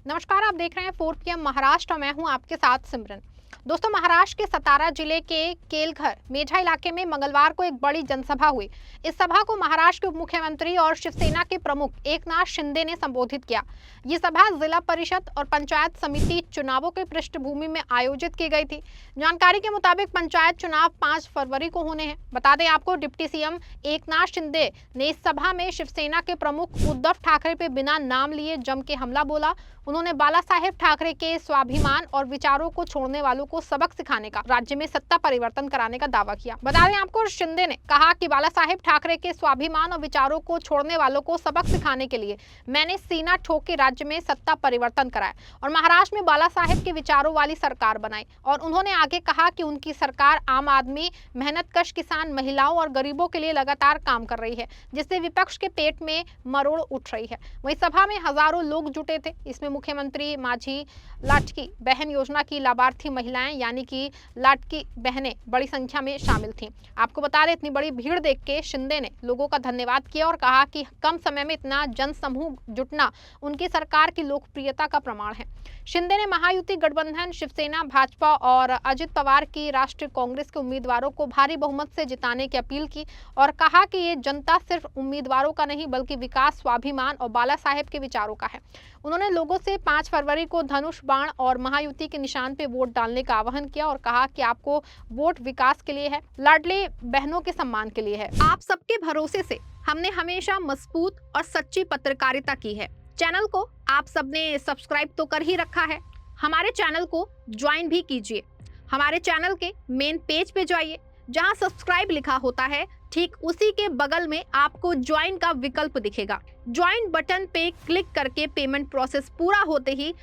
नमस्कार, आप देख रहे हैं 4 PM महाराष्ट्र और मैं हूं आपके साथ सिमरन। दोस्तों, महाराष्ट्र के सतारा जिले के केलघर मेझा इलाके में मंगलवार को एक बड़ी जनसभा हुई। इस सभा को महाराष्ट्र के उप मुख्यमंत्री और शिवसेना के प्रमुख एकनाथ शिंदे ने संबोधित किया। ये सभा जिला परिषद और पंचायत समिति चुनावों के पृष्ठभूमि में आयोजित की गई थी। जानकारी के मुताबिक पंचायत चुनाव 5 फरवरी को होने हैं। बता दें आपको, डिप्टी सीएम एकनाथ शिंदे ने इस सभा में शिवसेना के प्रमुख उद्धव ठाकरे पे बिना नाम लिए जम के हमला बोला। उन्होंने बाला साहेब ठाकरे के स्वाभिमान और विचारों को छोड़ने वालों को सबक सिखाने का, राज्य में सत्ता परिवर्तन कराने का दावा किया। बता दें आपको, शिंदे ने कहा कि बाला साहेब ठाकरे के स्वाभिमान और विचारों को छोड़ने वालों को सबक सिखाने के लिए मैंने सीना ठोक के राज्य में सत्ता परिवर्तन कराया और महाराष्ट्र में बाला साहेब के विचारों वाली सरकार बनाई। और उन्होंने आगे कहा कि उनकी सरकार आम आदमी, मेहनतकश किसान, महिलाओं और गरीबों के लिए लगातार काम कर रही है, जिससे विपक्ष के पेट में मरोड़ उठ रही है। वहीं सभा में हजारों लोग जुटे थे। इसमें मुख्यमंत्री माझी लाडकी बहन योजना की लाभार्थी महिलाएं यानी कि लाडकी बहनें बड़ी संख्या में शामिल थीं। आपको बता दें, इतनी बड़ी भीड़ देख के शिंदे ने लोगों का धन्यवाद किया और कहा कि कम समय में इतना जनसमूह जुटना उनकी सरकार की लोकप्रियता का प्रमाण है। शिंदे ने महायुति गठबंधन शिवसेना, भाजपा और अजित पवार की राष्ट्रीय कांग्रेस के उम्मीदवारों को भारी बहुमत से जिताने की अपील की और कहा कि ये जनता सिर्फ उम्मीदवारों का नहीं बल्कि विकास, स्वाभिमान और बाला साहेब के विचारों का है। उन्होंने लोगों से 5 फरवरी को धनुष बाण और महायुति के निशान पे वोट डालने का आह्वान किया और कहा कि आपको वोट विकास के लिए है, लाडली बहनों के सम्मान के लिए है। आप सबके भरोसे से हमने हमेशा मजबूत और सच्ची पत्रकारिता की है। चैनल को आप सबने सब्सक्राइब तो कर ही रखा है, हमारे चैनल को ज्वाइन भी कीजिए। हमारे चैनल के मेन पेज पे जाइए, जहां सब्सक्राइब लिखा होता है ठीक उसी के बगल में आपको ज्वाइन का विकल्प दिखेगा। ज्वाइन बटन पे क्लिक करके पेमेंट प्रोसेस पूरा होते ही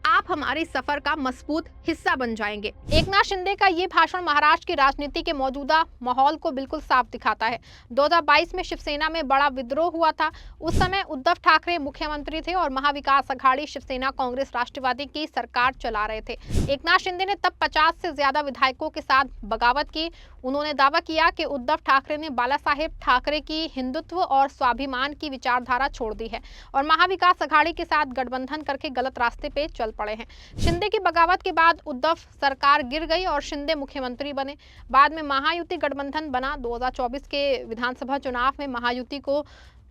आप हमारे सफर का मजबूत हिस्सा बन जाएंगे। एकनाथ शिंदे का ये भाषण महाराष्ट्र की राजनीति के मौजूदा माहौल को बिल्कुल साफ दिखाता है। 2022 में शिवसेना में बड़ा विद्रोह हुआ था। उस समय उद्धव ठाकरे मुख्यमंत्री थे और महाविकास अघाड़ी शिवसेना कांग्रेस राष्ट्रवादी की सरकार चला रहे थे। एकनाथ शिंदे ने तब 50 से ज्यादा विधायकों के साथ बगावत की। उन्होंने दावा किया कि उद्धव ठाकरे ने बाला साहेब ठाकरे की हिंदुत्व और स्वाभिमान की विचारधारा छोड़ दी है और महाविकास अघाड़ी के साथ गठबंधन करके गलत रास्ते पे चल पड़े हैं। शिंदे की बगावत के बाद उद्धव सरकार गिर गई और शिंदे मुख्यमंत्री बने। बाद में महायुति गठबंधन बना। 2024 के विधानसभा चुनाव में महायुति को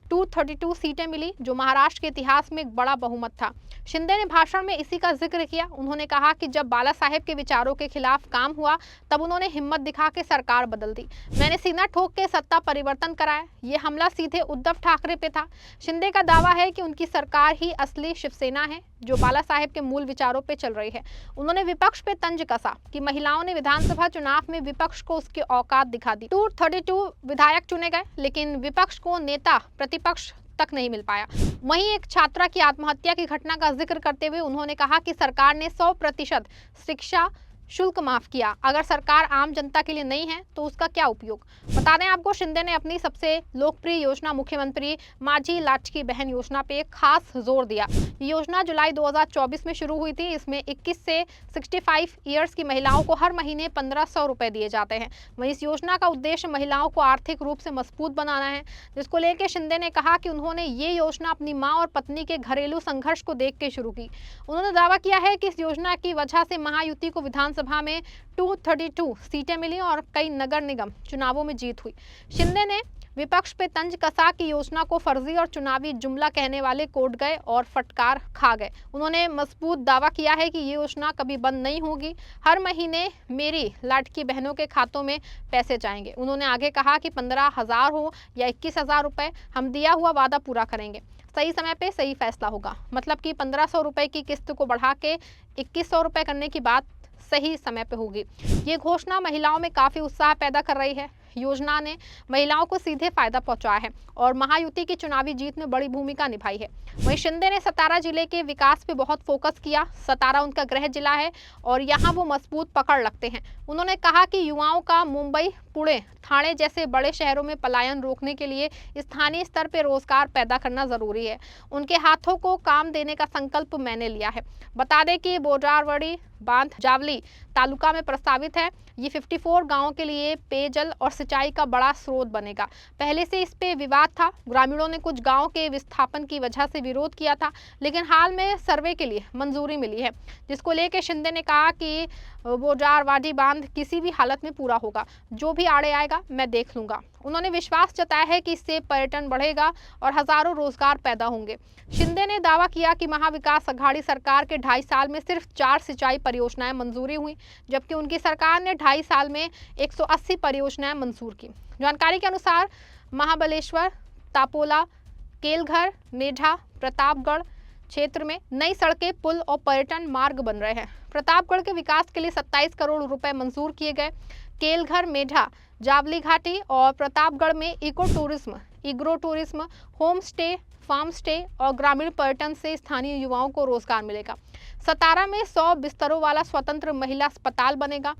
232 सीटें मिली, जो महाराष्ट्र के इतिहास में एक बड़ा बहुमत था। शिंदे ने भाषण में इसी का जिक्र किया। उन्होंने कहा कि जब बाला साहेब के विचारों के खिलाफ काम हुआ तब उन्होंने हिम्मत दिखा के सरकार बदल दी। मैंने सीना ठोक के सत्ता परिवर्तन कराया। ये हमला सीधे उद्धव ठाकरे पे था। शिंदे का दावा है कि उनकी सरकार ही असली शिवसेना है, जो बाला साहेब के मूल विचारों पे चल रही है। उन्होंने विपक्ष पे तंज कसा कि महिलाओं ने विधानसभा चुनाव में विपक्ष को उसकी औकात दिखा दी। 232 विधायक चुने गए, लेकिन विपक्ष को नेता प्रतिपक्ष तक नहीं मिल पाया। वहीं एक छात्रा की आत्महत्या की घटना का जिक्र करते हुए उन्होंने कहा कि सरकार ने 100% शिक्षा शुल्क माफ किया। अगर सरकार आम जनता के लिए नहीं है तो उसका क्या उपयोग। बता दें आपको, शिंदे ने अपनी सबसे लोकप्रिय योजना मुख्यमंत्री माझी लाडकी बहन योजना पे खास जोर दिया। ये योजना जुलाई 2024 में शुरू हुई थी। इसमें 21 से 65 ईयर्स की महिलाओं को हर महीने 1500 रुपए दिए जाते हैं। वहीं इस योजना का उद्देश्य महिलाओं को आर्थिक रूप से मजबूत बनाना है, जिसको लेकर शिंदे ने कहा कि उन्होंने ये योजना अपनी माँ और पत्नी के घरेलू संघर्ष को देख के शुरू की। उन्होंने दावा किया है कि इस योजना की वजह से महायुति को विधानसभा में 232 सीटें मिली और कई नगर निगम चुनावों में जीत हुई। शिंदे ने विपक्ष पे तंज कसा कि योजना को फर्जी और चुनावी जुमला कहने वाले कोट गए और फटकार खा गए। उन्होंने मजबूत दावा किया है कि ये योजना कभी बंद नहीं होगी। हर महीने मेरी लाडकी बहनों के खातों में पैसे जाएंगे। उन्होंने आगे कहा कि 15,000 हो या 21,000 रुपए, हम दिया हुआ वादा पूरा करेंगे। सही समय पे सही फैसला होगा। मतलब कि 1500 रुपए की किस्त को बढ़ा के 2100 रुपए करने की बात सही समय पे होगी। ये घोषणा महिलाओं में काफी उत्साह पैदा कर रही है। योजना ने महिलाओं को सीधे फायदा पहुंचाया है और महायुति की चुनावी जीत में बड़ी भूमिका निभाई है। वहीं शिंदे ने सतारा जिले के विकास पे बहुत फोकस किया। सतारा उनका गृह जिला है और यहाँ वो मजबूत पकड़ लगते हैं। उन्होंने कहा कि युवाओं का मुंबई, पुणे, ठाणे जैसे बड़े शहरों में पलायन रोकने के लिए स्थानीय स्तर पर रोजगार पैदा करना जरूरी है। उनके हाथों को काम देने का संकल्प मैंने लिया है। बता दें कि बोजारवाड़ी बांध जावली तालुका में प्रस्तावित है। ये 54 गाँवों के लिए पेयजल और सिंचाई का बड़ा स्रोत बनेगा। पहले से इस पे विवाद था, ग्रामीणों ने कुछ गाँव के विस्थापन की वजह से विरोध किया था, लेकिन हाल में सर्वे के लिए मंजूरी मिली है, जिसको लेकर शिंदे ने कहा कि बोजारवाडी बांध किसी भी हालत में पूरा होगा, जो भी आड़े आएगा मैं देख लूंगा। उन्होंने विश्वास जताया है कि इससे पर्यटन बढ़ेगा और हजारों रोजगार पैदा होंगे। शिंदे ने दावा किया कि महाविकास अघाड़ी सरकार के 2.5 साल में सिर्फ 4 सिंचाई परियोजनाएं मंजूरी हुई, जबकि उनकी सरकार ने 2.5 साल में 180 परियोजनाएं मंजूर की। जानकारी के अनुसार महाबलेश्वर, तापोला, केलघर, मेढा, प्रतापगढ़ क्षेत्र में नई सड़कें, पुल और पर्यटन मार्ग बन रहे हैं। प्रतापगढ़ के विकास के लिए 27 करोड़ रुपए मंजूर किए गए। केलघर, मेढा, जावली घाटी और प्रतापगढ़ में eco tourism, agro tourism, home stay, farm stay और ग्रामीण पर्यटन से स्थानीय युवाओं को रोजगार मिलेगा। सतारा में 100 बिस्तरों वाला स्वतंत्र महिला अस्पताल बनेगा।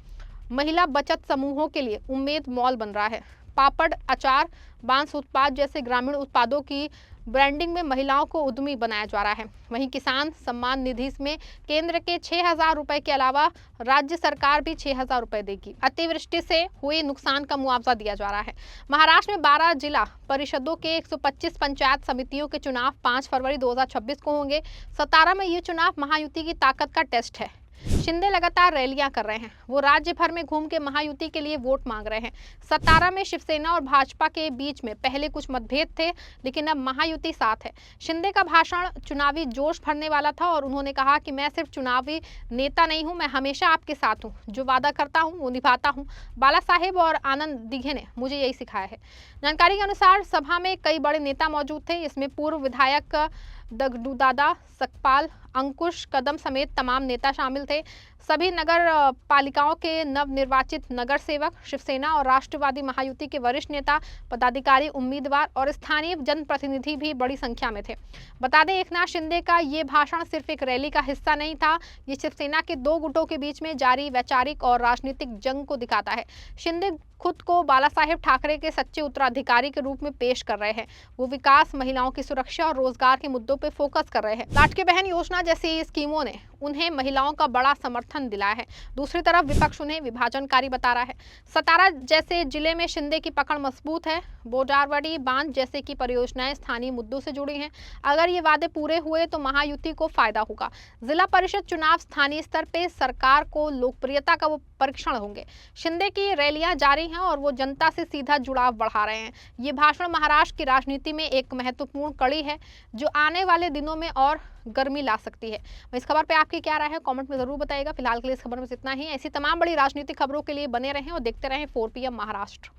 महिला बचत समूहों के लिए उम्मेद मॉल बन रहा है। पापड़, अचार, बांस उत्पाद जैसे ग्रामीण उत्पादों की ब्रांडिंग में महिलाओं को उद्यमी बनाया जा रहा है। वहीं किसान सम्मान निधि में केंद्र के 6,000 रुपए के अलावा राज्य सरकार भी 6,000 रुपए देगी। अतिवृष्टि से हुए नुकसान का मुआवजा दिया जा रहा है। महाराष्ट्र में 12 जिला परिषदों के 125 पंचायत समितियों के चुनाव 5 फरवरी 2026 को होंगे। सतारा में ये चुनाव महायुति की ताकत का टेस्ट है। शिंदे लगातार रैलियां कर रहे हैं। वो राज्य भर में घूम के महायुति के लिए वोट मांग रहे हैं। सतारा में शिवसेना और भाजपा के बीच में पहले कुछ मतभेद थे, लेकिन अब महायुति साथ है। शिंदे का भाषण चुनावी जोश भरने वाला था और उन्होंने कहा कि मैं सिर्फ चुनावी नेता नहीं हूं, मैं हमेशा आपके साथ हूं। जो वादा करता हूं वो निभाता हूं। बाला साहेब और आनंद दिघे ने मुझे यही सिखाया है। जानकारी के अनुसार सभा में कई बड़े नेता मौजूद थे। इसमें पूर्व विधायक दगडूदादा, सकपाल, अंकुश कदम समेत तमाम नेता शामिल थे। सभी नगर पालिकाओं के नवनिर्वाचित नगर सेवक, शिवसेना और राष्ट्रवादी महायुति के वरिष्ठ नेता, पदाधिकारी, उम्मीदवार और स्थानीय जनप्रतिनिधि भी बड़ी संख्या में थे। बता दें, एकनाथ शिंदे का ये भाषण सिर्फ एक रैली का हिस्सा नहीं था, ये शिवसेना के 2 गुटों के बीच में जारी वैचारिक और राजनीतिक जंग को दिखाता है। शिंदे खुद को बाला साहेब ठाकरे के सच्चे उत्तराधिकारी के रूप में पेश कर रहे हैं। वो विकास, महिलाओं की सुरक्षा और रोजगार के मुद्दों पर फोकस कर रहे हैं। लाट के बहन योजना जैसी स्कीमों ने उन्हें महिलाओं का बड़ा समर्थन दिलाया है। दूसरी तरफ विपक्ष उन्हें विभाजनकारी बता रहा है। सतारा जैसे जिले में शिंदे की पकड़ मजबूत है। बोजारवाडी बांध जैसे की परियोजनाएं स्थानीय मुद्दों से जुड़ी हैं। अगर ये वादे पूरे हुए तो महायुति को फायदा होगा। जिला परिषद चुनाव स्थानीय स्तर पे सरकार को लोकप्रियता का वो परीक्षण होंगे। शिंदे की रैलियां जारी हैं और वो जनता से सीधा जुड़ाव बढ़ा रहे हैं। ये भाषण महाराष्ट्र की राजनीति में एक महत्वपूर्ण कड़ी है, जो आने वाले दिनों में और गर्मी ला सकती है। इस खबर पे आपकी क्या राय है, कमेंट में जरूर बताइएगा। फिलहाल के लिए इस खबर में इतना ही। ऐसी तमाम बड़ी राजनीतिक खबरों के लिए बने रहें और देखते रहें 4 PM महाराष्ट्र।